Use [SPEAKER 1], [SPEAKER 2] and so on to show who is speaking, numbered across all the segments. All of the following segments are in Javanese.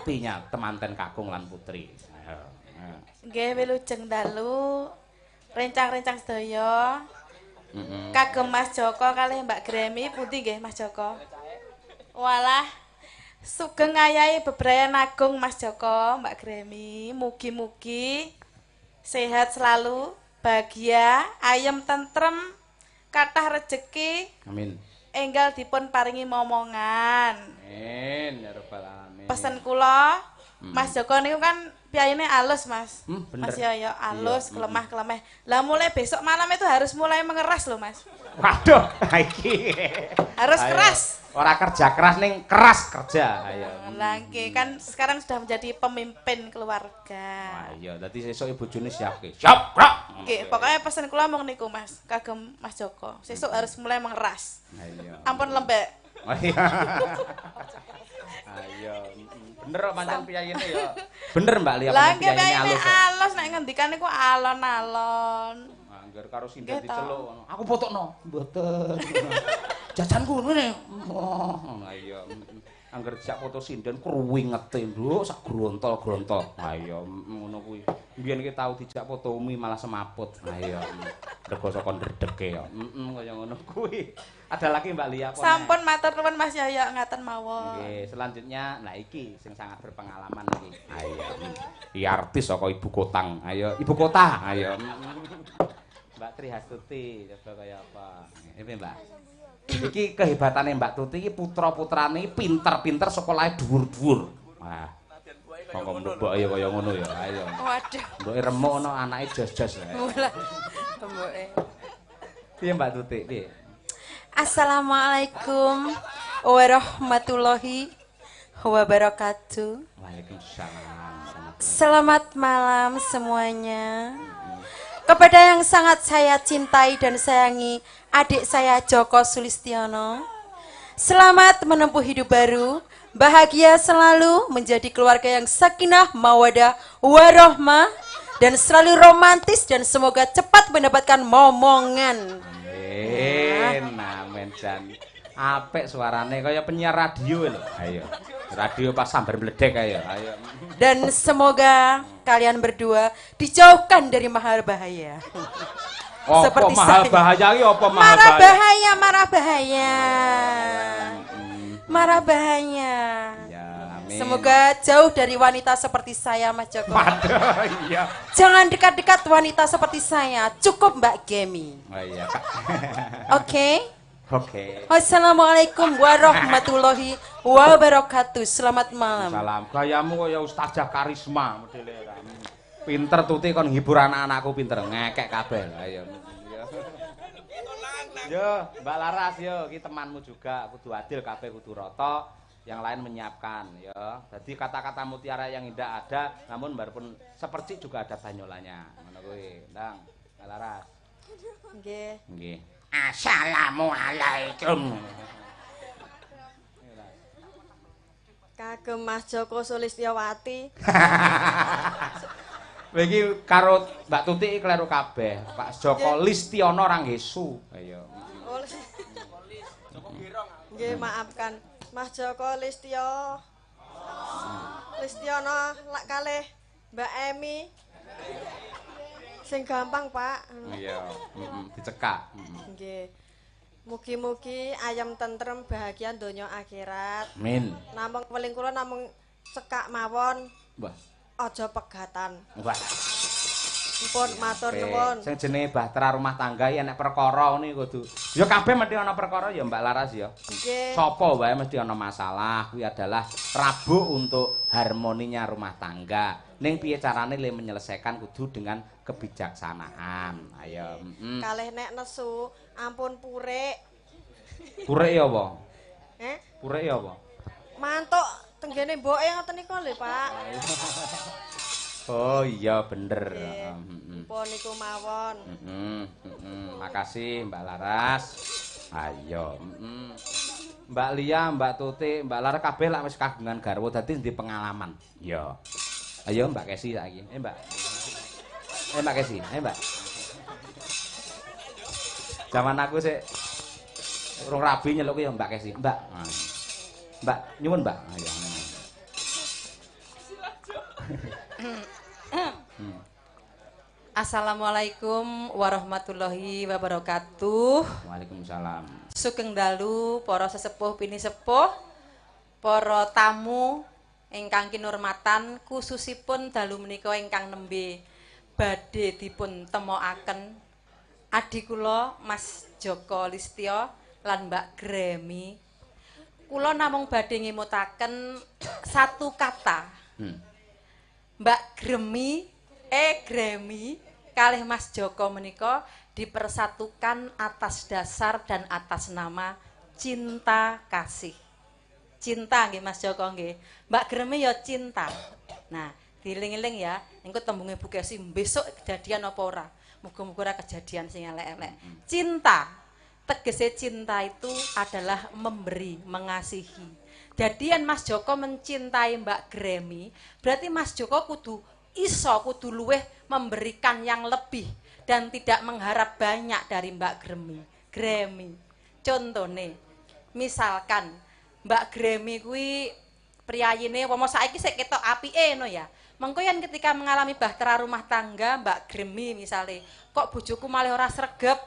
[SPEAKER 1] rapinya temanten kakung lan putri.
[SPEAKER 2] Nggih wilujeng dalu. Rencang-rencang sedaya. Kagem Mas Joko kalih Mbak Gremi pundi nggih Mas Joko? Walah sugeng ngayahi bebrayan agung Mas Joko, Mbak Gremi. Mugi-mugi sehat selalu, bahagia, ayem tentrem, kathah rejeki.
[SPEAKER 1] Amin.
[SPEAKER 2] Enggal dipun paringi momongan.
[SPEAKER 1] Amin ya rabbal alamin.
[SPEAKER 2] Pesen kula, Mas Joko niku kan piyayine alus, Mas.
[SPEAKER 1] Bener.
[SPEAKER 2] Mas ya alus, kelemah-kelemah. Lah mulai besok malam itu harus mulai mengeras loh, Mas.
[SPEAKER 1] Waduh, iki.
[SPEAKER 2] Harus keras.
[SPEAKER 1] Ora kerja keras ning keras kerja. Ayo.
[SPEAKER 2] Lah nggih kan sekarang sudah menjadi pemimpin keluarga.
[SPEAKER 1] Wah iya, dadi sesuk bojone siapke. Siap, Kak.
[SPEAKER 2] Oke, pokoknya pesen kula mong niku, Mas. Kagem Mas Joko. Sesuk harus mulai mengeras.
[SPEAKER 1] Ayo.
[SPEAKER 2] Ampun lembek.
[SPEAKER 1] Oh iya. Ayo. Bener kok pancen piyayine ya. Bener Mbak Lia
[SPEAKER 2] Lah nggih
[SPEAKER 1] piyayine
[SPEAKER 2] piyayine
[SPEAKER 1] alus.
[SPEAKER 2] alus nek ngendikan niku alon-alon.
[SPEAKER 1] Angger karo sinten
[SPEAKER 2] Nggih,
[SPEAKER 1] diceluk. Aku fotokno. Mboten. Jajanku ngene. Oh, iya. Angger jak foto sinden kruwingete nduk sak grontol-grontol. Ha iya ngono kuwi. Mbiyen ki tau dijak foto Umi malah semaput. Ha iya. Rego saka ndredege ya. Kaya ngono kuwi. Ada lagi Mbak Lia apa?
[SPEAKER 2] Sampun matur nuwun Mas Yoyo ngaten mawon.
[SPEAKER 1] Nggih, selanjutnya nah iki sing sangat berpengalaman iki. Ayo. Iki artis saka ibu kota. Ayo, ibu kota. Ayo. Mbak Tri Hastuti coba kaya apa? Ini Mbak. Iki kehebatane Mbak Tuti iki putra-putrane pinter-pinter sekolahe dhuwur-dhuwur. Wah. Kok mbok ya kaya ngono ya. Ayo.
[SPEAKER 2] Waduh.
[SPEAKER 1] Mboke remuk ana anake jos-jos.
[SPEAKER 2] Mula. Mboke.
[SPEAKER 1] Piye Mbak Tuti? Piye?
[SPEAKER 2] Assalamualaikum warahmatullahi wabarakatuh.
[SPEAKER 1] Waalaikumsalam.
[SPEAKER 2] Selamat malam semuanya. Kepada yang sangat saya cintai dan sayangi adik saya Joko Sulistiono. Selamat menempuh hidup baru. Bahagia selalu menjadi keluarga yang sakinah, mawadah, warohmah. Dan selalu romantis dan semoga cepat mendapatkan momongan.
[SPEAKER 1] Amin jan. Apik suarane kaya penyiar radio lho. Ayo. Radio pas sambar mledek ayo. Ayo.
[SPEAKER 2] Dan semoga kalian berdua dijauhkan dari mahal bahaya.
[SPEAKER 1] Apa mahal bahaya iki apa mahal
[SPEAKER 2] Marah
[SPEAKER 1] bahaya?
[SPEAKER 2] bahaya, marah bahaya. Marah bahaya.
[SPEAKER 1] Ya, amin.
[SPEAKER 2] Semoga jauh dari wanita seperti saya, Mas Joko.
[SPEAKER 1] Waduh, iya.
[SPEAKER 2] Jangan dekat-dekat wanita seperti saya. Cukup Mbak Gemi.
[SPEAKER 1] Oh iya, Kak.
[SPEAKER 2] Oke?
[SPEAKER 1] Oke.
[SPEAKER 2] Wassalamualaikum warahmatullahi wabarakatuh. Selamat malam.
[SPEAKER 1] Salam. Gayamu kaya ustazah karisma modele. Pinter Tuti kon ngibur anak-anakku pinter ngekek kabeh. Ayo. Yo, Mbak Laras yo, iki temanmu juga kudu adil kabeh kudu rata. Yang lain menyiapkan ya. Jadi kata-kata mutiara yang indah ada, namun walaupun seperti juga ada banyolannya. Ngono kuwi, Ndang. Mbak Laras.
[SPEAKER 2] Nggih.
[SPEAKER 1] Nggih. Assalamualaikum.
[SPEAKER 2] Kagem Mas Joko Sulistyowati.
[SPEAKER 1] Iki karo Mbak Tuti kleru kabeh. Pak Joko Listiono ora nggih su. Ayo.
[SPEAKER 2] Nggih, maafkan. Mas Joko Listiono lak kalih Mbak Emi. Sing gampang, Pak.
[SPEAKER 1] Iya, dicekak.
[SPEAKER 2] Nggih. Mugi-mugi ayam tentrem bahagia donya akhirat.
[SPEAKER 1] Amin.
[SPEAKER 2] Namung weling kula namung cekak mawon.
[SPEAKER 1] Wah.
[SPEAKER 2] Aja pegatan.
[SPEAKER 1] Wah.
[SPEAKER 2] Mpun matur nuwun.
[SPEAKER 1] Sing jenenge bahtera rumah tangga ya nek perkara ngene kudu. Ya kabeh mesti ana perkara ya Mbak Laras ya.
[SPEAKER 2] Nggih.
[SPEAKER 1] Sapa wae mesti ana masalah, kuwi adalah rabuk untuk harmoninya rumah tangga. Ning piye carane le menyelesaikan kudu dengan kebijaksanaan. Ayo.
[SPEAKER 2] Kalih nek nesu ampun purik.
[SPEAKER 1] Purik ya apa? Purik ya apa?
[SPEAKER 2] Mantuk tenggene mboke ngoten niku lho, Pak.
[SPEAKER 1] Oh iya bener.
[SPEAKER 2] Pun niku mawon.
[SPEAKER 1] Makasih Mbak Laras. Ayo. Mbak Lia, Mbak Tuti, Mbak Laras kabeh lak wis kagungan garwa dadi ndi pengalaman. Ya. Ayo Mbak Kesi saiki. Mbak. Mbak Kesi. Mbak. Zaman aku sik urung rabi nyeluk ya Mbak Kesi. Mbak. Mbak, nyuwun Mbak. Ayo.
[SPEAKER 2] Assalamualaikum warahmatullahi wabarakatuh.
[SPEAKER 1] Waalaikumsalam.
[SPEAKER 2] Sugeng dalu para sesepuh pini sepuh, para tamu ingkang kinurmatan, khususipun dalu menika ingkang nembe badhe dipun temokaken adi kula Mas Joko Listyo lan Mbak Gremi. Kula namung badhe ngemutaken satu kata. Mbak Gremi Gremi kalih Mas Joko menika dipersatukan atas dasar dan atas nama cinta kasih. Cinta nggih Mas Joko nggih. Mbak Gremi ya cinta. Nah, dieling-eling ya, engko tembunge Bu Kesi besok kejadian apa ora? Muga-muga ora kejadian sing elek-elek. Cinta. Tegese cinta itu adalah memberi, mengasihi. Jadian Mas Joko mencintai Mbak Gremi, berarti Mas Joko kudu luweh memberikan yang lebih dan tidak mengharap banyak dari Mbak Gremi. Contone, misalkan Mbak Gremi kuwi priyayine umpama saiki sik ketok apike ngono ya. Mengko yen ketika mengalami bahtera rumah tangga Mbak Gremi misale, kok bojoku malah ora sregep,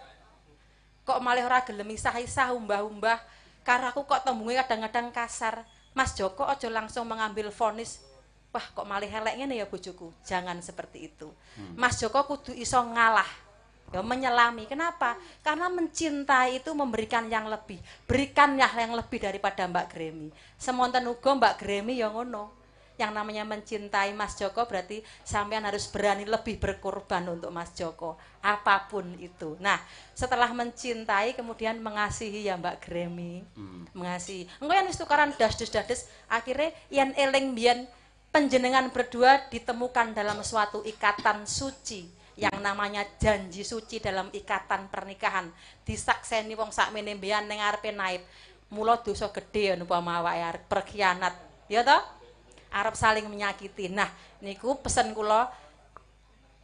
[SPEAKER 2] kok malah ora gelem isah-isah umbah-umbah, karo aku kok tembunge kadang-kadang kasar. Mas Joko aja langsung mengambil vonis, wah kok malah elek ngene ya bojoku. Jangan seperti itu. Mas Joko kudu iso ngalah. Ya menyelami. Kenapa? Karena mencintai itu memberikan yang lebih. Berikanlah yang lebih daripada Mbak Gremi. Semonten uga Mbak Gremi ya ngono. Yang namanya mencintai Mas Joko berarti sampean harus berani lebih berkorban untuk Mas Joko. Apapun itu. Nah, setelah mencintai kemudian mengasihi ya Mbak Gremi. Mengasihi. Engko yen wis tukaran das-das akhirnya yen eling biyen panjenengan berdua ditemukan dalam suatu ikatan suci yang namanya janji suci dalam ikatan pernikahan. Disakseni wong sakmene mbeyan ning ngarepe naib. Mula dosa gedhe umpama awake arep berkhianat. Ya toh? Arep saling menyakiti. Nah, niku pesen kula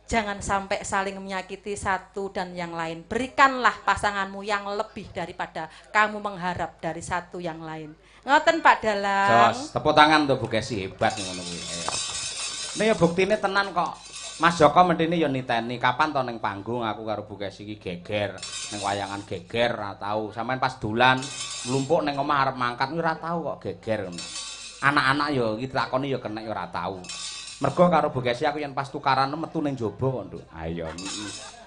[SPEAKER 2] jangan sampai saling menyakiti satu dan yang lain. Berikanlah pasanganmu yang lebih daripada kamu mengharap dari satu yang lain. Ngoten Pak Dalang.
[SPEAKER 1] Jos, tepuk tangan untuk Bu Kesi, hebat ngono kuwi. Ini ya buktine tenan kok. Mas Joko mendini ya niteni kapan to ning panggung aku karo Bu Kesi iki geger, ning wayangan geger ora tau. Sampeyan pas dolan mlumpuk ning omah arep mangkat ora tau kok geger. Anak-anak ya iki takoni ya kenek ora tau. Mergo karo Bu Kesi aku yen pas tukaran metu ning jaba kok, Nduk. Ayo.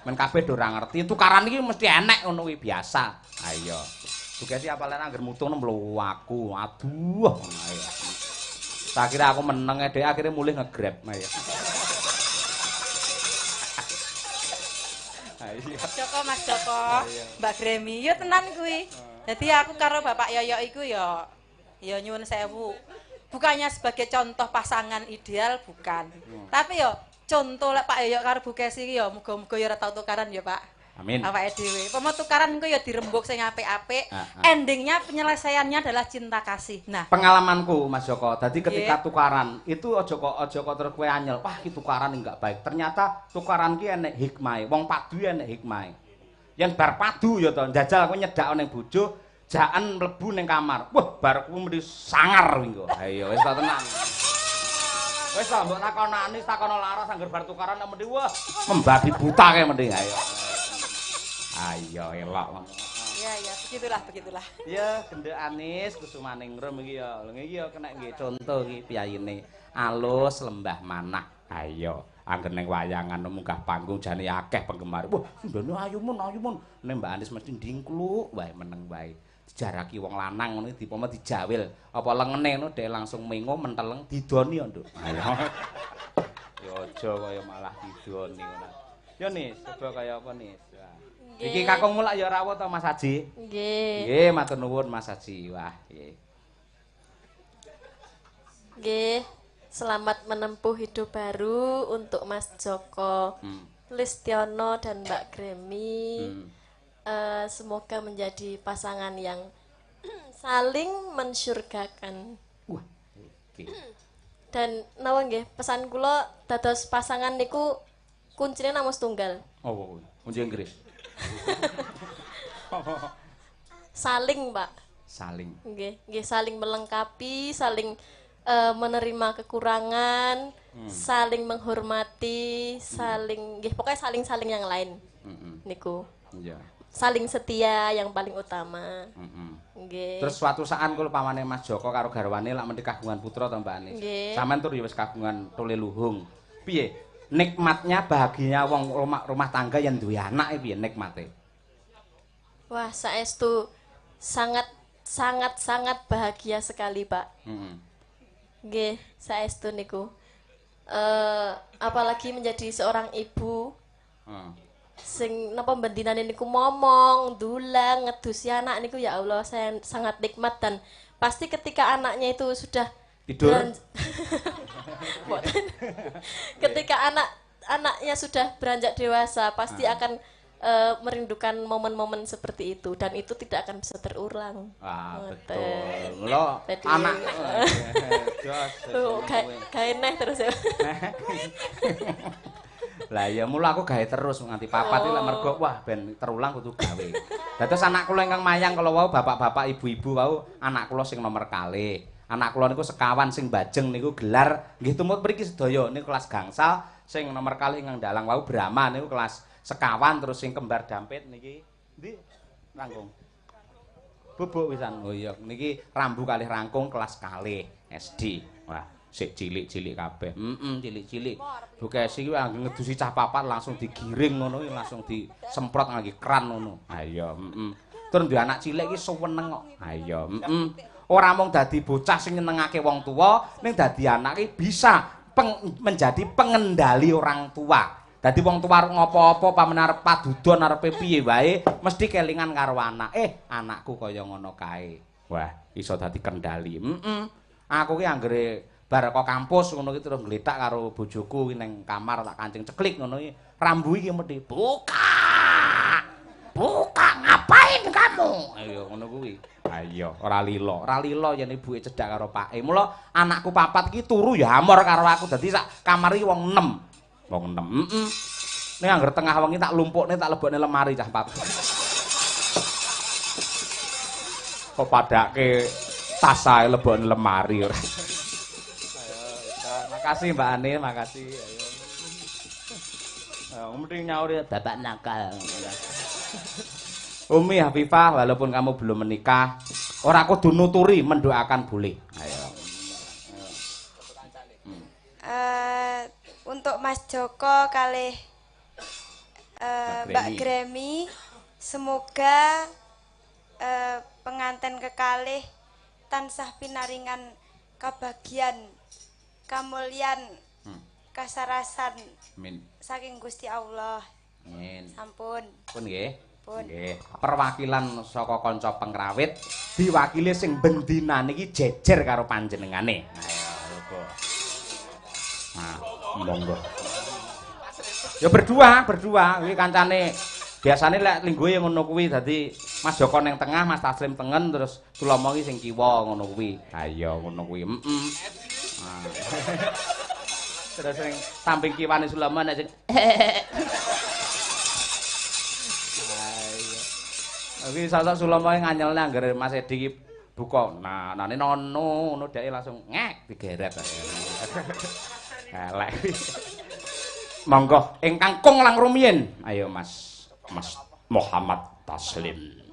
[SPEAKER 1] Men kabeh do ora ngerti tukaran iki mesti enek ngono kuwi biasa. Ayo. Bu Kesi apalane angger mutung melu aku. Aduh. Ayo. Tak kira aku meneng dhek akhirnya mulih nge-grab. Ayo.
[SPEAKER 2] Joko Mas Joko, Mbak Gremi, yo tenan kuwi. Jadi aku karo Bapak Yoyo iku ya nyuwun sewu. Bukannya sebagai contoh pasangan ideal bukan. Tapi yo contoh lek Pak Yoyo karo Bu Kesi iki yo muga-muga yo ora tau tukaran ya, Pak.
[SPEAKER 1] Amin.
[SPEAKER 2] Awake dhewe. Pemo tukaran engko ya dirembuk sing apik-apik. Endingnya penyelesaiannya adalah cinta kasih. Nah,
[SPEAKER 1] pengalamanku Mas Joko, tadi ketika tukaran itu ojo kok terus kowe anyel, wah iki tukaran enggak baik. Ternyata tukaran ki enek hikmahe. Wong padu enek hikmahe. Yen bar padu ya to, njajal kowe nyedak ning bojo, jaken mlebu ning kamar. Wah, bar kuwi mesti sangar kuwi engko. Ayo wis ta tenan. Wis ta mbok takonani takono laras angger bar tukaran mesti wah membabi buta kae mesti. Ayo. Ayo elok.
[SPEAKER 2] Iya, begitulah.
[SPEAKER 1] Ya, gendek Anis Kusumaningrum iki ya. Lha iki ya kena nggih contoh iki piyayine. Alus lembah manah. Ayo, angger ning wayangan munggah panggung jane akeh penggemar. Wah, ndene ayumun. Nek Mbak Anis mesti ndingkluk wae meneng wae. Dijaraki wong lanang ngono dipoma dijawil. Apa lengene ngono dhek langsung mengo menteleng didoni ya, Nduk. Ayo. Ya aja kaya malah didoni ngono. Ya Nis, coba kaya apa Nis? Iki kakungmu lak ya rawuh to Mas Haji?
[SPEAKER 2] Nggih.
[SPEAKER 1] Nggih, matur nuwun Mas Haji. Wah, nggih.
[SPEAKER 3] Nggih, selamat menempuh hidup baru untuk Mas Joko Listiono dan Mbak Gremi. Semoga menjadi pasangan yang saling mensyurgakan.
[SPEAKER 1] Wah, oke.
[SPEAKER 3] Dan nawa nggih, pesan kula dados pasangan niku kuncine namung setunggal.
[SPEAKER 1] Oh, kunci Inggris.
[SPEAKER 3] Saling, Pak.
[SPEAKER 1] Saling.
[SPEAKER 3] Nggih, saling melengkapi, saling menerima kekurangan, saling menghormati, saling nggih pokoknya saling-saling yang lain. Niku.
[SPEAKER 1] Iya.
[SPEAKER 3] Saling setia yang paling utama. Nggih.
[SPEAKER 1] Terus suatu saat kula pamane Mas Joko karo garwane lak menika kagungan putra to Mbak Anis. Sampeyan tur ya wis kagungan tule luhung. Piye? Nikmatnya bahagianya wong rumah tangga yang duwe anak piye nikmate?
[SPEAKER 3] Wah, saestu sangat bahagia sekali, Pak. Nggih, saestu niku. Apalagi menjadi seorang ibu. Sing napa bendinane niku momong, dulang, ngedusi anak niku ya Allah, saya sangat nikmat dan pasti ketika anaknya itu sudah
[SPEAKER 1] tidur.
[SPEAKER 3] Ketika anaknya sudah beranjak dewasa pasti akan merindukan momen-momen seperti itu dan itu tidak akan bisa terulang.
[SPEAKER 1] Betul. Lo anak
[SPEAKER 3] gawe neh terus ya.
[SPEAKER 1] Lah ya mula aku gawe terus nganti papat iki lek mergo wah ben terulang kudu gawe. Dados anak kula ingkang mayang kalau wau bapak-bapak ibu-ibu wau anak kula sing nomor kalih. Anak kula niku sekawan sing bajeng niku gelar nggih tumut mriki sedaya niku kelas gangsal sing nomor kalih ingkang dalang wau Brahma niku kelas sekawan terus sing kembar dampit niki ndi rangkung. Bubuk wisan. Oh iya niki rambu kalih rangkung kelas kalih SD. Wah sik cilik-cilik kabeh. Cilik-cilik. Bukesi iki anggen ngedusi cah papat langsung digiring ngono iki langsung disemprot ngangge kran ngono. Ha iya, Tur duwe anak cilik iki suweneng kok. Ha iya, Ora mung dadi bocah sing nyenengake wong tuwa, ning dadi anak iki bisa menjadi pengendali orang tua. Dadi wong tuwa ngopo-opo pamane arep padudon arepe piye wae mesti kelingan karo anak. Anakku kaya ngono kae. Wah, iso dadi kendali. Aku ki anggere bar kok kampus ngono ki terus ngletak karo bojoku ning kamar tak kancing ceklik ngono iki rambu iki mesti buka ngapain kamu ayo ngono kuwi ayo ora lilo yen ibuke cedhak karo pake mula anakku papat iki turu ya amor karo aku dadi sak kamar iki wong 6 ning anggere tengah wengi tak lumpukne tak lebokne lemari cah papat kok padake tas ae lebokne lemari ora makasih Mbak Ani, makasih. Ayo. Mending nyaur ya bapak nakal. Umi Hafifah, walaupun kamu belum menikah, ora kudu nuturi mendoakan boleh. Ayo.
[SPEAKER 2] Untuk Mas Joko kalih Mbak Gremi, semoga pengantin kekalih tansah pinaringan kebahagiaan kamulyan kasarasan saking Gusti Allah.
[SPEAKER 1] Amin.
[SPEAKER 2] Sampun.
[SPEAKER 1] Pun nggih. Nggih. Perwakilan saka kanca pengrawit diwakili sing bendinane iki jejer karo panjenengane. Ayo, nah, monggo. Ya berdua iki kancane biasane lek linggo ngono kuwi dadi Mas Joko ning tengah, Mas Taslim tengen terus Sulomo iki sing kiwa ngono kuwi. Ha iya ngono kuwi. Terus sing samping kiwane Sulaiman nek sing iki sosok Sulaiman nganyelne anggere Mas Edi iki buka. Nah, nane ngono dhek langsung ngek digeret. Elek. Monggo ingkang kung lang rumiyin. Ayo Mas Muhammad Taslim.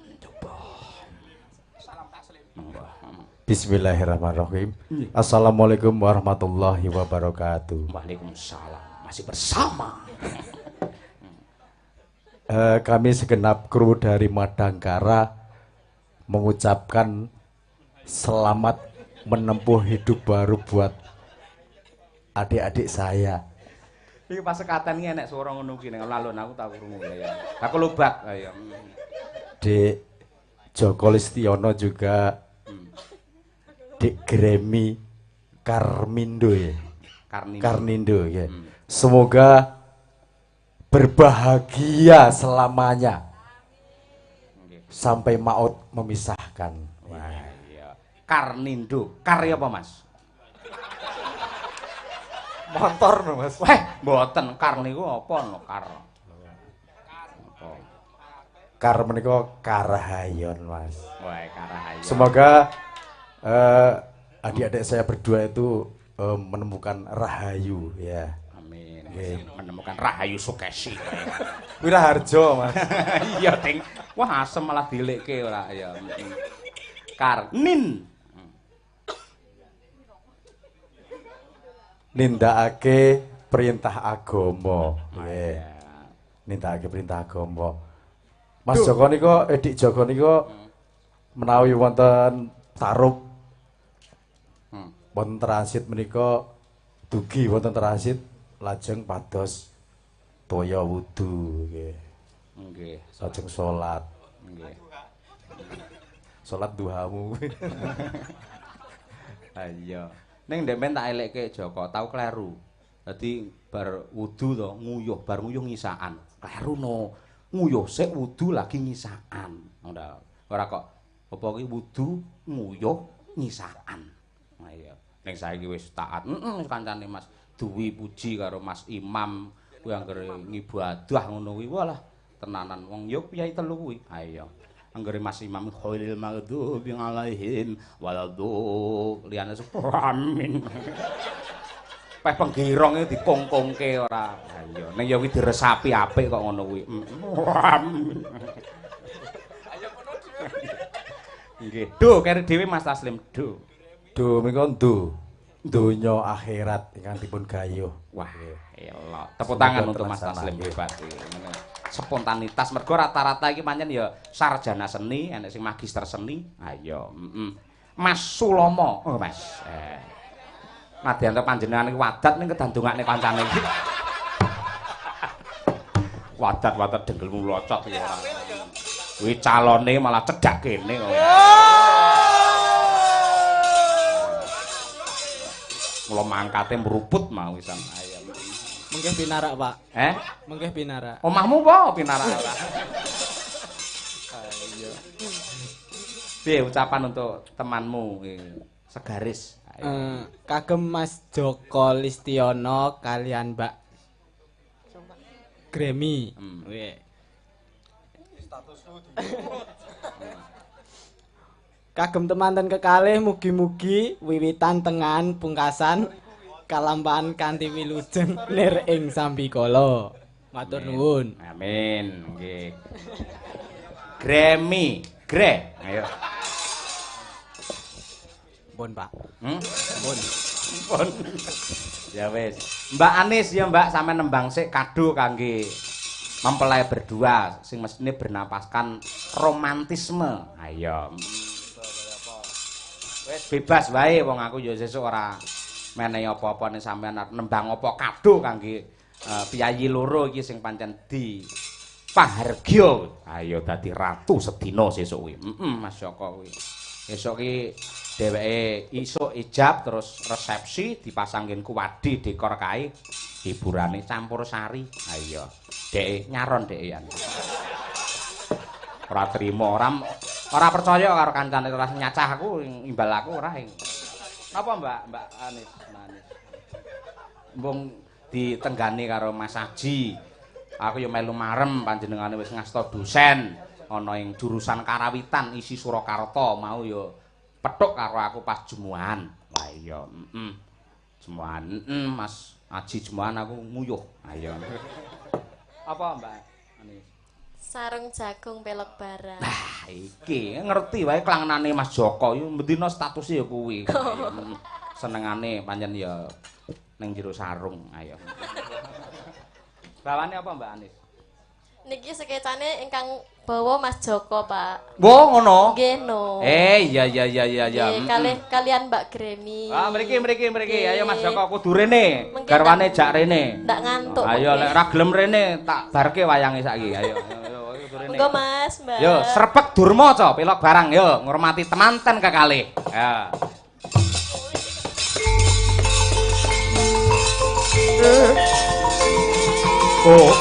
[SPEAKER 4] Bismillahirrahmanirrahim. Assalamualaikum warahmatullahi wabarakatuh.
[SPEAKER 1] Waalaikumsalam. Masih bersama.
[SPEAKER 4] Kami segenap kru dari Madangkara mengucapkan selamat menempuh hidup baru buat adik-adik saya.
[SPEAKER 1] Iki pas sekaten iki enek swara ngono ki ning alun aku tak krungu ya. Aku lubak ya.
[SPEAKER 4] Dek Joko Listiono juga Dik Gremi Karmindo ya. Karnindo ya. Semoga berbahagia selamanya. Sampai maut memisahkan.
[SPEAKER 1] Wah, iya. Karnindo. Karya apa, Mas?
[SPEAKER 4] Motor no, Mas.
[SPEAKER 1] Wah, mboten kar niku apa no kar.
[SPEAKER 4] Kar menika karahayon, Mas.
[SPEAKER 1] Wah, karahayon.
[SPEAKER 4] Semoga adik-adik saya berdua itu menemukan Rahayu ya.
[SPEAKER 1] Amin.
[SPEAKER 4] Nggih.
[SPEAKER 1] Menemukan Rahayu Sukesi.
[SPEAKER 4] Wiraharjo, Mas.
[SPEAKER 1] Iya, Ding. Wah, asem malah dilekke ora ya. Karnin.
[SPEAKER 4] Nindakake perintah agama. Nggih.
[SPEAKER 1] Iya.
[SPEAKER 4] Nindakake perintah agama. Mas Joko nika, Dik Joko nika menawi wonten tarup wonten transit menika dugi wonten transit lajeng pados toya wudu nggih.
[SPEAKER 1] Nggih.
[SPEAKER 4] Lajeng salat.
[SPEAKER 1] Nggih.
[SPEAKER 4] Salat duhamu.
[SPEAKER 1] Iya. Ning ndek men tak elekke Joko, tau kleru. Dadi bar wudu to nguyuh, bar nguyuh ngisaan. Kleru no. Nguyuh sik wudu lagi ngisaan. Ora kok apa ki wudu nguyuh ngisaan. Nah iya. Ning saiki wis taat. Kancane Mas Duwi Puji karo Mas Imam kuwi anggere ngibadah ngono kuwi walah tenanan wong yo piyai telu kuwi. Ha iya. Anggere Mas Imam khairil maghdubi alaihim waladhdallin liyane amin. Peh penggirong iki dikongkongke ora. Ha iya, ning ya kuwi diresapi apik kok ngono kuwi. Amin. Nggih, do kere dhewe Mas Taslim do.
[SPEAKER 4] Do menika do. Donya akhirat ingkang dipun gayuh.
[SPEAKER 1] Wah, elok. Tepuk tangan untuk Mas Taslim hebat iki. Spontanitas mergo rata-rata iki pancen ya sarjana seni, enek sing magister seni. Ayo, Mas Sulomo. Oh, Mas. Nadyan to panjenengan iki wadat ning kedandungane kancane iki. Wadat-wadat denggelmu locot iki ora. Kuwi calone malah cedhak kene kok. Mula mangkate meruput mau wisan ayam.
[SPEAKER 5] Mengke pinarak, Pak. Mengke pinarak.
[SPEAKER 1] Omahmu apa pinarak ora? Ayo. Piye ucapan untuk temanmu segaris?
[SPEAKER 5] Kagem Mas Joko Listiono kalian Mbak Gremi. Kagem temanten kekalih mugi-mugi wiwitan tengan pungkasan kalampahan kanthi wilujeng lir ing sambikala. Matur nuwun.
[SPEAKER 1] Amin. Nggih. Gremi, Gre. Ayo.
[SPEAKER 5] Pun, Pak.
[SPEAKER 1] Pun. Ya wis. Mbak Anis ya Mbak sampean nembang sik kado kangge mempelai berdua sing mestine bernapaskan romantisme. Ayo. Wis bebas wae wong aku ya sesuk ora menehi apa-apa nek sampean nembang apa kado kangge piyayi loro iki sing pancen di pahargya. Ayo dadi ratu sedina sesuk kuwi. Mas Joko kuwi. Esuk iki dheweke isuk ijab terus resepsi dipasang nggen kuwadi dekor kae hiburane campur sari. Ayo. Dek nyaron dek ya. Ora trimo, ora percaya karo kancane terus nyacah aku imbal aku ora. Napa Mbak Anis? Mbung ditenggani karo Mas Aji. Aku ya melu marem panjenengane wis ngasta dosen ana ing jurusan Karawitan isi Surakarta mau ya petuk karo aku pas jemuan. Lah iya, jemuan, Mas Aji jemuan aku nguyuh. Ayo. Apa Mbak Anis?
[SPEAKER 3] Sarung jagung pelok barang.
[SPEAKER 1] Nah, iki ngerti wae klangenane Mas Joko yo mendina statusé ya kuwi. Senengane pancen ya ning jero sarung. Ayo. Bawane apa Mbak Anis?
[SPEAKER 3] Niki sketsane ingkang bawa Mas Joko, Pak.
[SPEAKER 1] Wo ngono.
[SPEAKER 3] Nggih no.
[SPEAKER 1] Iya.
[SPEAKER 3] Kalian Mbak Gremi.
[SPEAKER 1] Ah, mriki. Ayo Mas Joko kudu rene. Garwane jak rene.
[SPEAKER 3] Ndak ngantuk.
[SPEAKER 1] Ayo lek ora gelem rene tak barke wayange saiki. Ayo kudu rene.
[SPEAKER 3] Monggo Mas, Mbak.
[SPEAKER 1] Yo, srepek durmaca pelok barang yo, ngurmati temanten kekalih. Ya. Oh.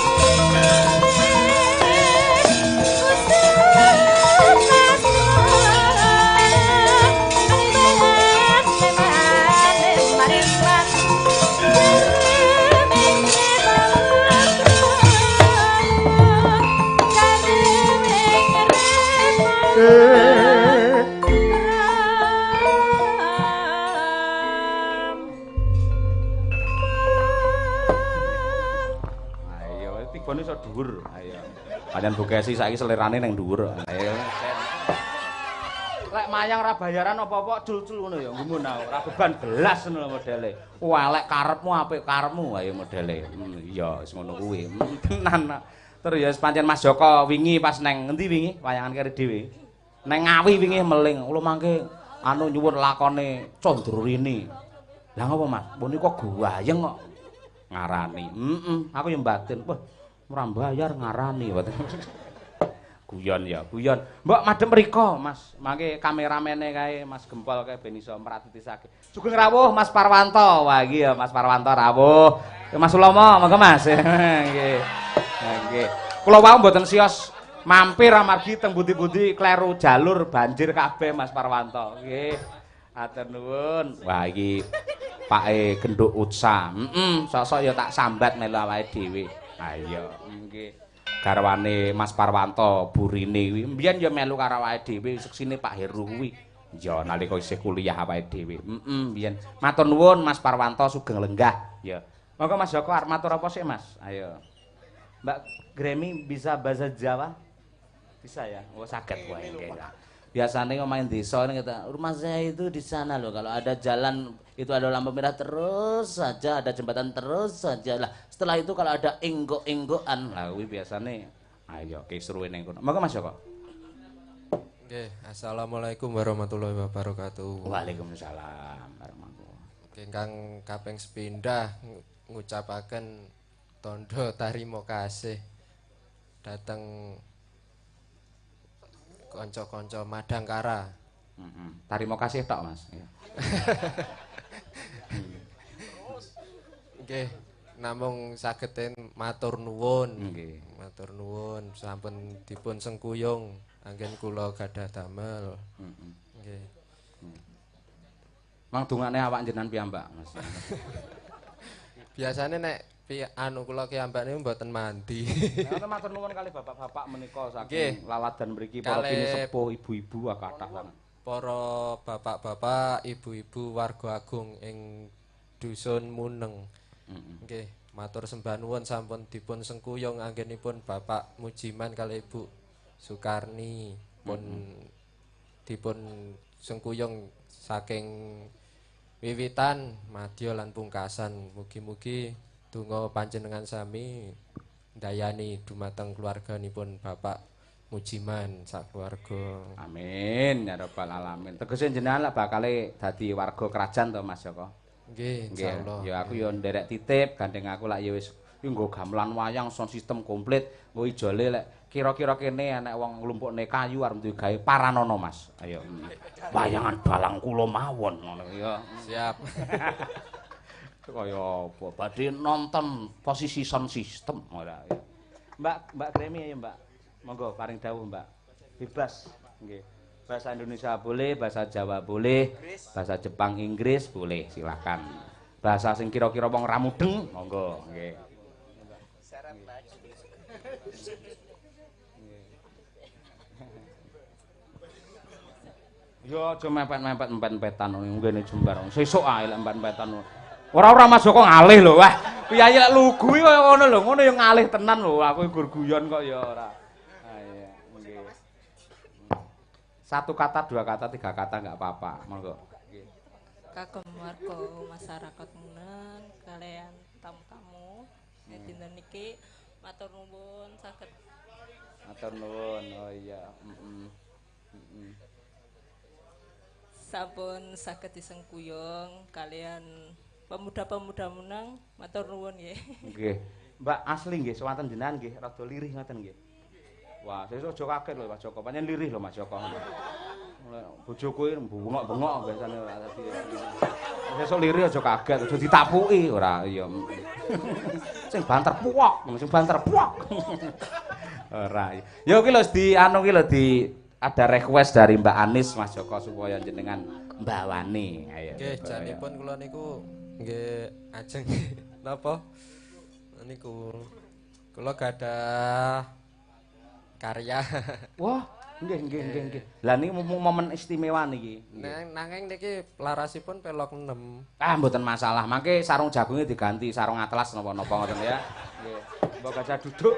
[SPEAKER 1] regane iso dhuwur. Ayo. Panjen Bukesi saiki selerane ning dhuwur. Ayo. Lek mayang ra bayaran apa-apa cul-cul ngono ya ngumun ora beban belas ngono modele. Wah lek karepmu apik karepmu ayo modele. Iya wis ngono kuwi. Tenan. Terus ya pancen Mas Joko wingi pas neng ngendi wingi wayangan kere dhewe. Neng Ngawi wingi meling. Kula mangke anu nyuwun lakone Condrorini. Lah ngopo Mas? Punika guwayeng kok ngarani. Aku ya batin. Wah, ora bayar ngarani. Guyon ya, guyon. Mbok madhep mriko, Mas. Mangke kameramene kae Mas Gempol kae ben iso mratitisake. Sugeng rawuh Mas Parwanto. Wah, iki ya Mas Parwanto rawuh. Mas Ulomo, monggo Mas. Nggih. Nggih. Kula wau mboten sios mampir amargi teng budi-budi kleru jalur banjir kabeh Mas Parwanto. Nggih. Atur nuwun. Wah, iki Pake Genduk Utsa. Sok-sok ya tak sambat melu awake dhewe. Ayo, nggih. Garwane Mas Parwanto burine kuwi mbiyen ya melu karo awake dhewe seksine Pak Heru kuwi ya nalika isih kuliah awake dhewe mbiyen matur nuwun Mas Parwanto sugeng lenggah ya monggo Mas Joko arep matur apa sih Mas ayo Mbak Gremi bisa bahasa Jawa bisa ya oh saged wae biasanya main desa ini kata rumah saya itu di sana loh kalau ada jalan itu ada lampu merah terus saja ada jembatan terus saja lah setelah itu kalau ada enggok-enggokan lah kuwi biasane ayo kisruwe ning kono monggo Mas Joko
[SPEAKER 6] nggih assalamualaikum warahmatullahi wabarakatuh
[SPEAKER 1] waalaikumsalam warahmatullahi
[SPEAKER 6] nggih ingkang kaping sepindhah ngucapaken tondo tarima kasih dateng kanca-kanca Madangkara.
[SPEAKER 1] Tarima kasih tok, Mas.
[SPEAKER 6] Nggih, namung sageden matur nuwun.
[SPEAKER 1] Nggih.
[SPEAKER 6] Matur nuwun sampun dipun sengkuyung anggen kula gadah damel. Nggih.
[SPEAKER 1] Mang dungane awak jenengan piyambak, Mas.
[SPEAKER 6] Biasane nek anu kula kiambak niku mboten mandi.
[SPEAKER 1] Nek matur nuwun kali bapak-bapak menika saking laladan mriki para kini sepuh ibu-ibu kathah sanget.
[SPEAKER 6] Para bapak-bapak, ibu-ibu warga agung ing dusun Muneng. Nggih, matur sembah nuwun sampun dipun sengkuyung anggenipun Bapak Mujiman kali Ibu Sukarni pun dipun sengkuyung saking wiwitan madya lan pungkasan. Mugi-mugi donga panjenengan sami ndayani dumateng keluarganipun Bapak Mujiman sak keluarga.
[SPEAKER 1] Amin ya rabbal alamin. Tegese jenengan lah bakale dadi warga kerajaan to Mas Joko.
[SPEAKER 6] Nggih, insyaallah.
[SPEAKER 1] Ya aku yo nderek titip gandeng aku lak ya wis nggo gamelan wayang sound system komplit, nggo ijole lek kira-kira kene enek wong nglumpukne kayu arep duwe gawe paranono Mas. Ayo. Wayangan dalang kula mawon ngono ya.
[SPEAKER 6] Siap.
[SPEAKER 1] Kaya apa badhe nonton posisi sound system ora ya. Mbak Gremi ya Mbak. Monggo paring dawuh Mbak. Bebas nggih. Bahasa Indonesia boleh, bahasa Jawa boleh, bahasa Jepang Inggris boleh, silakan. Bahasa sing kira-kira wong ra mudeng monggo nggih. Yo aja mepet-mepet empet-empetan ngene jembar. Sesuk ae lek empet-empetan. Ora Mas Joko ngalih lho. Wah, piye lek lugu iki kaya ngono lho. Ngono ya ngalih tenan lho. Aku gur guyon kok ya ora. Ah iya, nggih. Satu kata, dua kata, tiga kata enggak apa-apa. Monggo. Nggih.
[SPEAKER 7] Kagem warga masyarakat Muneng kalian tamu-tamu dinten niki matur nuwun saged
[SPEAKER 1] Matur nuwun. Oh iya,
[SPEAKER 7] sampun saged disengkuyung kalian pemuda-pemuda Muneng matur nuwun nggih.
[SPEAKER 1] Nggih. Mbak asli nggih sewanten jenengan nggih rada lirih ngoten nggih. Wah, sesuk aja kaget lho Mas Joko. Pancen lirih lho Mas Joko. Bojoku iki bengok-bengok biasane ora dadi. Sesuk lirih aja kaget, aja ditapuki ora iya. Sing banter puwok, sing banter puwok. Ora. Ya kuwi lho di anu ki lho di ada request dari Mbak Anis Mas Joko supaya jenengan mbawani. Ayo.
[SPEAKER 6] Nggih, janipun kula niku nggih ajeng napa? Niku kula gadah karya.
[SPEAKER 1] Wah, nggih. Lah niki momen istimewa niki.
[SPEAKER 6] Nanging niki larasipun pelok 6.
[SPEAKER 1] Ah, mboten masalah. Mangke sarung jagungnya diganti sarung atlas napa-napa ngoten ya. Nggih. Mbok gajah duduk.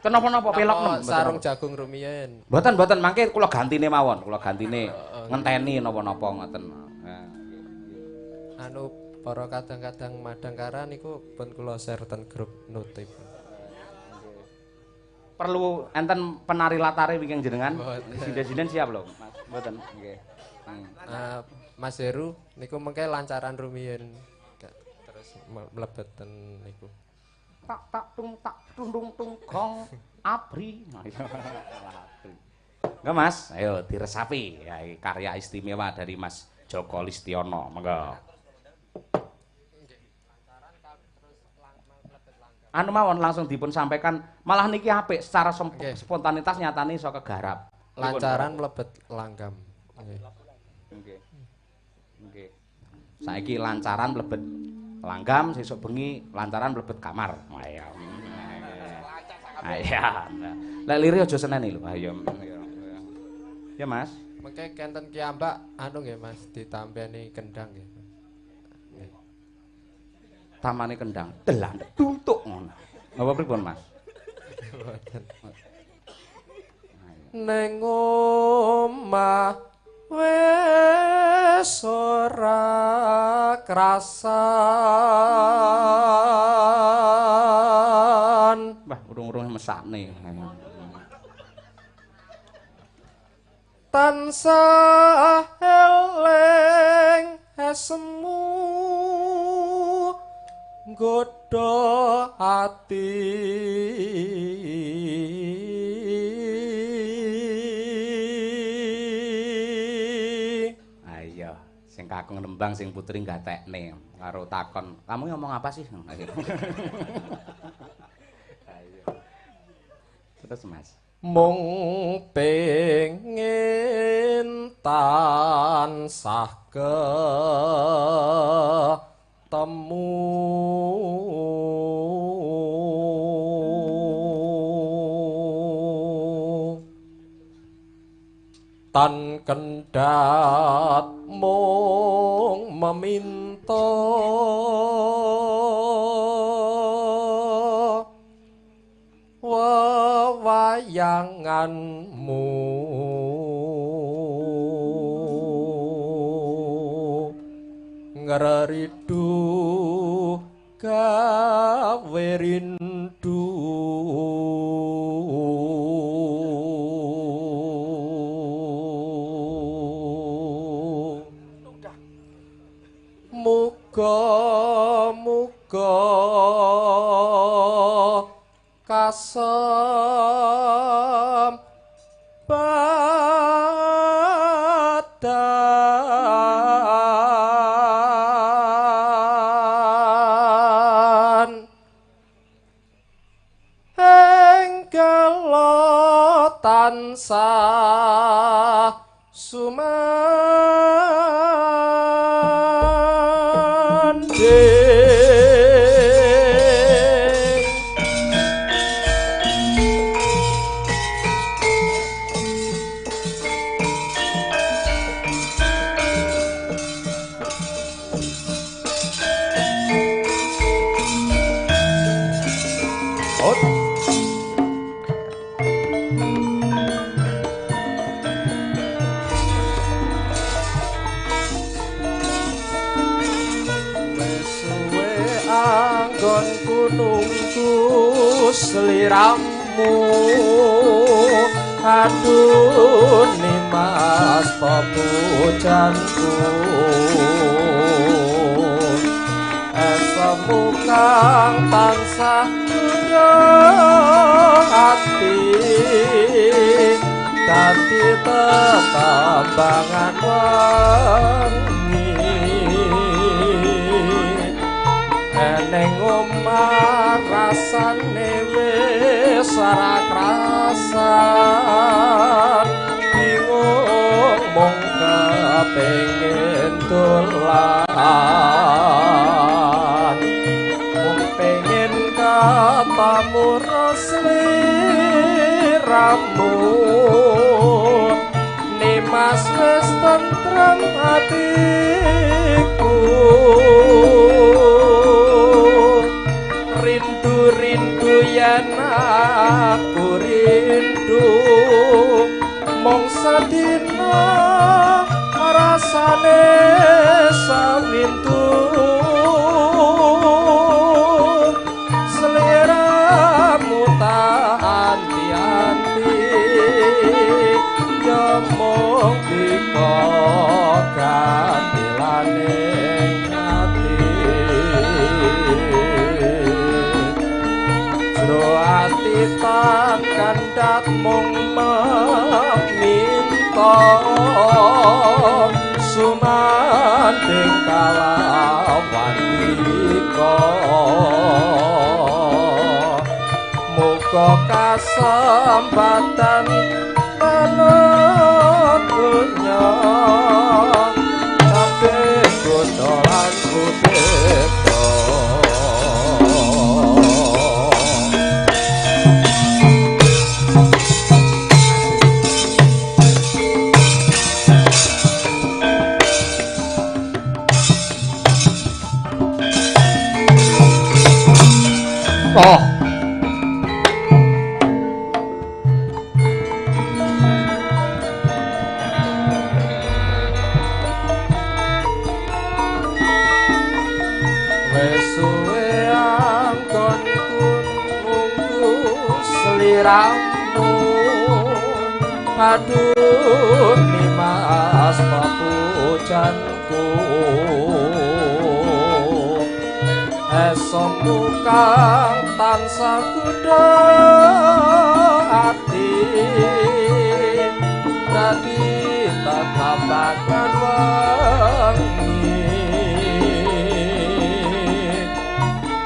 [SPEAKER 1] Kenapa-napa pelok nem?
[SPEAKER 6] Sarung jagung rumiyin.
[SPEAKER 1] Mboten mangke kula gantine mawon, kula gantine ngenteni napa-napa ngoten.
[SPEAKER 6] Anu para kadang-kadang madangkara niku pun kula share ten grup Nutip.
[SPEAKER 1] Perlu enten penari latare wingking jenengan? Sinden-sinden siap lho, Mas. Mboten, nggih.
[SPEAKER 6] Mas Heru niku mengke lancaran rumiyin. Terus mlebet ten niku.
[SPEAKER 1] Tak tung gong abri. Enggak Mas, ayo diresapi ya karya istimewa dari Mas Joko Listiono. Monggo. Anu mawon langsung dipun sampaikan, malah niki apik secara spontanitas nyatane iso kegarap.
[SPEAKER 6] Lancaran mlebet langgam.
[SPEAKER 1] Nggih. Nggih. Saiki lancaran mlebet langgam, sesuk bengi lancaran mlebet kamar. Ayo. Ayo. Lek liri aja seneni lho. Ayo. Ya Mas.
[SPEAKER 6] Mengke kenten kiambak anu nggih Mas ditambani kendang nggih.
[SPEAKER 1] Tamane kendang, delandek tuntuk ngono. Napa pripun Mas?
[SPEAKER 6] Ning omah wis ora krasan.
[SPEAKER 1] Wah, urung-urung mesakne.
[SPEAKER 6] Tansah eling semu godho ati.
[SPEAKER 1] Ayo, sing kakung nembang sing putri gatekne karo takon. Kamu ngomong apa sih? Ayo. Terus Mas.
[SPEAKER 6] Mung pengin tansah ketemu tan kendhat mung meminta wewayanganmu ngreridu gawe rindu muga-muga kasembadan engkelo tansah sumandhing. Anggonku nunggu sliramu aduh nimas pepujanku esemu kang tansah hati dadi tetambangan wengi neng omah rasane wis ora krasan bingung mung kepengin dolan mung pengin ketemu sliramu nimas wis tentrem atiku rindu dina rasane sawintu seliramu tak anti-anti nyemong diko gantilane ati jero ati tan kandhat mung minta sumanding kalawan dika muga kasempatan panutunya kabeh godolan kubeta
[SPEAKER 1] oh
[SPEAKER 6] sliramu aduh nimas papujanku esommu kang tansah kuda ati dadi tetapakan wangi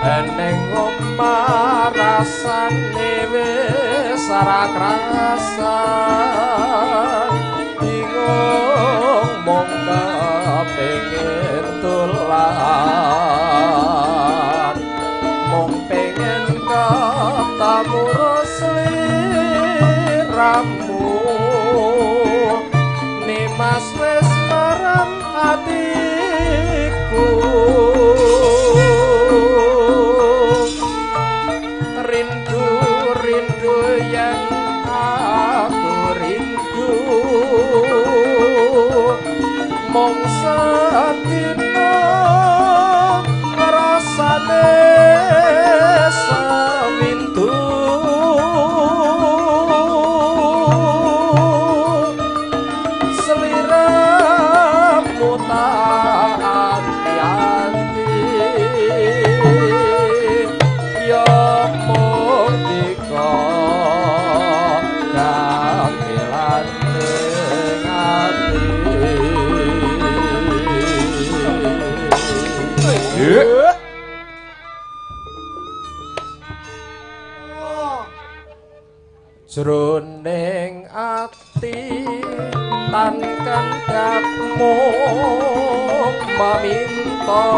[SPEAKER 6] eneng omah rasane wis ora krasan bingung mung kepengin dolan mung pengen ketemu sliramu nimas wis marang atiku rindu yang aku rindu mong sadina rasane sawintu sliramu tak anti-anti ya mung dika gampilan ning ati jroning ati tan kandhatmu meminta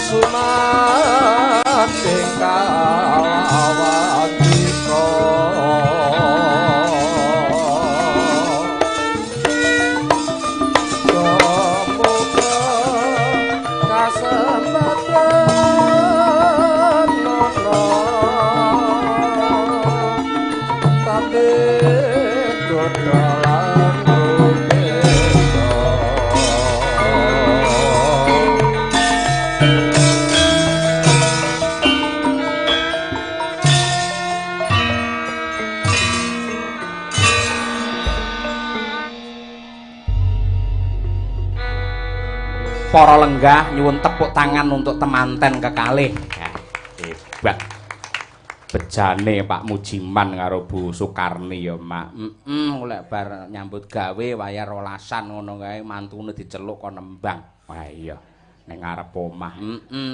[SPEAKER 6] sumanding kalawan dika semoga kasempatan nono kabeh godolan kubeta
[SPEAKER 1] para lenggah nyuwun tepuk tangan untuk temanten kekalih ya, hebat bejane Pak Mujiman karo Bu Sukarni ya Mak lek bar nyambut gawe wayah rolasan ngono kae mantune diceluk kon nembang wah iya ning ngarep omah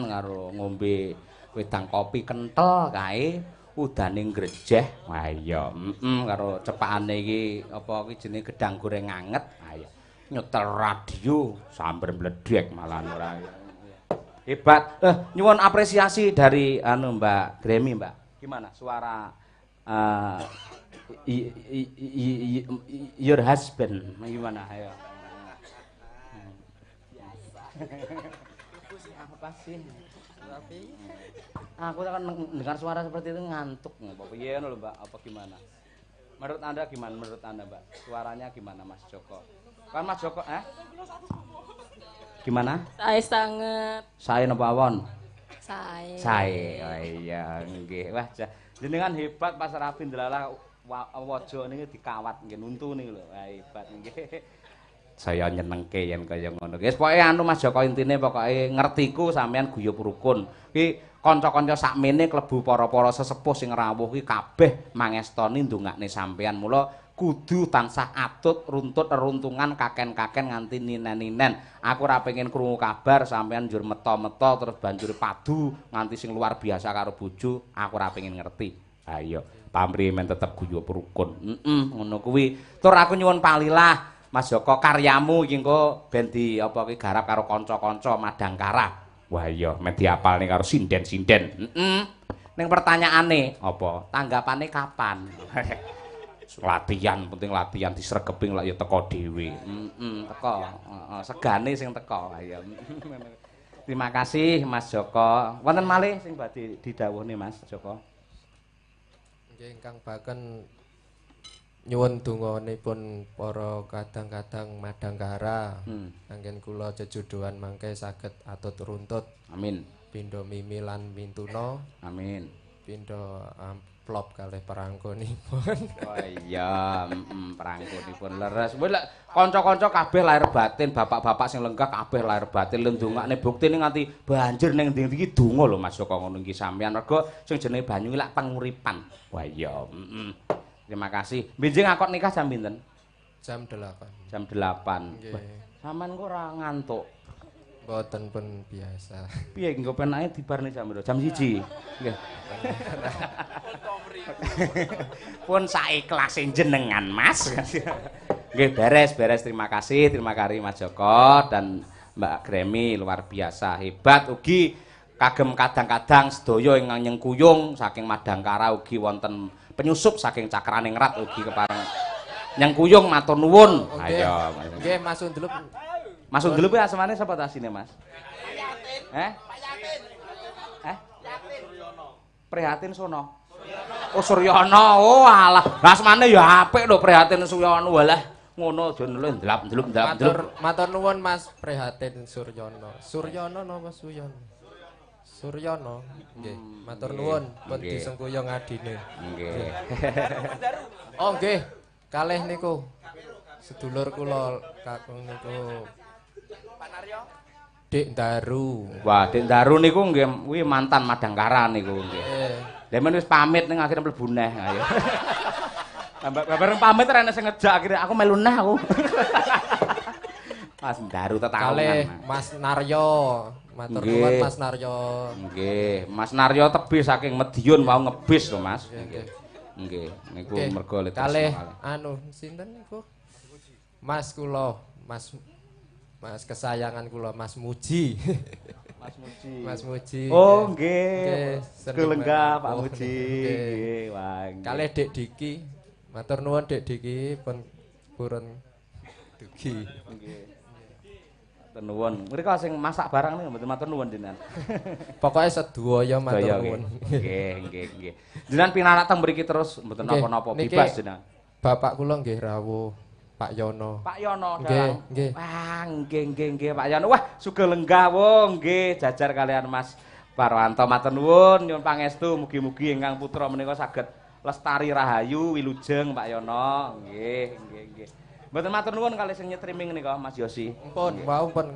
[SPEAKER 1] karo ngombe wedang kopi kenthel kae udane grejeh wah iya karo cepakane iki apa iki jenenge gedang goreng anget wah iya nyetel radio sambar mledek malah ora hebat nyuwun apresiasi dari anu Mbak Gremi Mbak gimana suara your husband gimana ayo apa sih aku kan dengar suara seperti itu ngantuk apa piye lho Mbak apa gimana Menurut Anda gimana? Menurut Anda, Mbak? Suaranya gimana, Mas Joko? Kan Mas Joko, Gimana?
[SPEAKER 7] Sae sanget.
[SPEAKER 1] Sae napa awon?
[SPEAKER 3] Sae.
[SPEAKER 1] Sae. Oh iya, nggih. Wah, jenengan hebat Pas Rabi ndelalah waja niki dikawat nggih nuntu niki lho. Wah, hebat nggih. Saya nyenengke yen kaya ngono. Wis pokoke anu Mas Joko intine pokoke ngertiku sampean guyub rukun. Ki kanca-kanca sakmene klebu para-para sesepuh sing rawuh ki kabeh mangestoni ndongakne sampean. Mula kudu tansah atut runtut reruntungan kaken-kaken nganti ninen-ninen. Aku ora pengen krungu kabar sampean njur meto-meto terus banjur padu nganti sing luar biasa karo bojo. Aku ora pengen ngerti. Ayo, pamrih men tetep guyub rukun. Ngono kuwi. Tur aku nyuwun palilah Mas Joko karyamu iki engko ben di apa ki garap karo kanca-kanca Madangkara. Wah iya, men diapalne karo sinden-sinden. Ning pertanyaane apa? Tanggapane kapan? Latihan, penting latihan disregeping lak ya teko dhewe. Teko. Segane sing teko. Ayo. Terima kasih Mas Joko. Wonten malih sing badhe didhawuhne Mas Joko.
[SPEAKER 6] Nggih ingkang baken nyuwun donganipun para kadang-kadang Madangkara. Anggen kula jejodohan mangke saged atut runtut.
[SPEAKER 1] Amin.
[SPEAKER 6] Pindha mimi lan mintuna.
[SPEAKER 1] Amin.
[SPEAKER 6] Pindha amplop kalih perangkonipun.
[SPEAKER 1] Oh iya, perangkonipun leres. Wis lek kanca-kanca kabeh lahir batin, bapak-bapak sing lenggah kabeh lahir batin ndongakne buktine nganti banjir ning ndi iki donga lho Mas Joko ngono iki sampean. Mergo sing jenenge banyu lak penguripan. Wah iya, Terima kasih. Benjing akad nikah jam pinten?
[SPEAKER 6] Jam 8.
[SPEAKER 1] Jam 8.
[SPEAKER 6] Nggih.
[SPEAKER 1] Sampean kok ora ngantuk.
[SPEAKER 6] Mboten pun biasa.
[SPEAKER 1] Piye engko penake dibarne jam piro? Jam 1. Nggih. Pun saiklase jenengan, Mas. Nggih, beres. Terima kasih Mas Joko dan Mbak Gremi luar biasa hebat ugi kagem kadang-kadang sedaya ingkang nyengkuyung saking Madangkara ugi wonten penyusup saking Cakraning Rat ugi kepareng nyengkuyung matur nuwun. Ayo.
[SPEAKER 6] Nggih, Mas Undlup.
[SPEAKER 1] Mas Undlup ya asmane sapa ta asine, Mas? Prihatin Sono. Oh Suryono. Oh alah. Asmane ya apik lho Prihatin Suryono. Walah ngono aja ndelap-ndelap.
[SPEAKER 6] Matur nuwun Mas Prihatin Suryono. Suryono napa Suyono? Suryono. Nggih, matur nuwun pun disengkuyung adine.
[SPEAKER 1] Nggih.
[SPEAKER 6] Oh nggih, kalih niku sedulur kula kakung niku Dik Daru.
[SPEAKER 1] Wah, Dik Daru niku nggih kuwi mantan Madangkara niku nggih. Lah men wis pamit ning akhire mlebu neh ayo. Bareng pamit ora ana sing ngejak akhire aku melu neh aku. Mas Daru tetawunan.
[SPEAKER 6] Kalih Mas Naryo. Matur nuwun Mas Naryo.
[SPEAKER 1] Nggih, Mas Naryo tebih saking Madiun wau ngebis lho Mas. Nggih. Niku mergo le
[SPEAKER 6] kalih anu sinten niku? Mas kula, Mas kesayangan kula Mas Muji. Mas Muji.
[SPEAKER 1] Oh nggih. Kelenggah Pak Muji. Nggih, wah.
[SPEAKER 6] Kalih Dik Diki. Matur nuwun Dik Diki pun purun dugi.
[SPEAKER 1] Nggih. Matur nuwun. Mriko sing masak barang niku mboten matur nuwun jenengan.
[SPEAKER 6] Pokoke sedaya matur nuwun.
[SPEAKER 1] Nggih. Jenengan pinarak teng mriki terus mboten napa-napa bebas jenengan.
[SPEAKER 6] Bapak kula nggih rawuh Pak Yono.
[SPEAKER 1] Pak Yono
[SPEAKER 6] nggih.
[SPEAKER 1] Wah, nggih Pak Yono. Wah, sugih lenggah wong nggih jajar kalian Mas Parwanto. Matur nuwun nyuwun pangestu mugi-mugi ingkang putra menika saged lestari rahayu wilujeng Pak Yono. Nggih. Mboten matur nuwun kalih sing nyetriming nika Mas Yosi.
[SPEAKER 6] Ampun, wau pun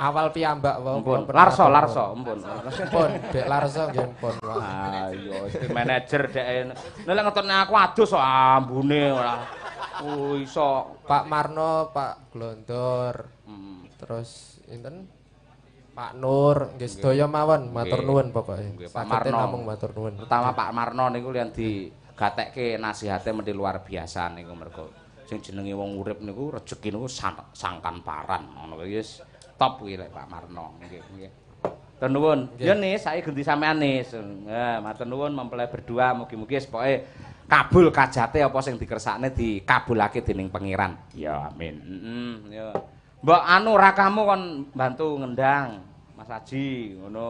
[SPEAKER 6] awal piyambak wau.
[SPEAKER 1] Larso,
[SPEAKER 6] ampun. Ampun, Dek Larso nggih ampun.
[SPEAKER 1] Ayo, manajer dek. Nek ngetokne aku adus kok ambune ora. Oh iso
[SPEAKER 6] Pak Marno, Pak Glondor. Terus inten Pak Nur, nggih sedaya mawon matur nuwun pokoke.
[SPEAKER 1] Pak Marno
[SPEAKER 6] namung matur nuwun.
[SPEAKER 1] Terutama Pak Marno niku liyan digatekke nasihate mesti luar biasa niku mergo sing jenenge wong urip niku rejeki niku sangkan paran ngono kuwi wis top kuwi lek Pak Marno nggih. Matur nuwun. Ya nis saiki ganti sampean nis. Nah, matur nuwun mempelai berdua mugi-mugi pokoke kabul kajate apa sing dikersakne dikabulake dening pangeran. Ya amin. Ya. Mbok anu rakamu kon bantu ngendang Mas Haji ngono.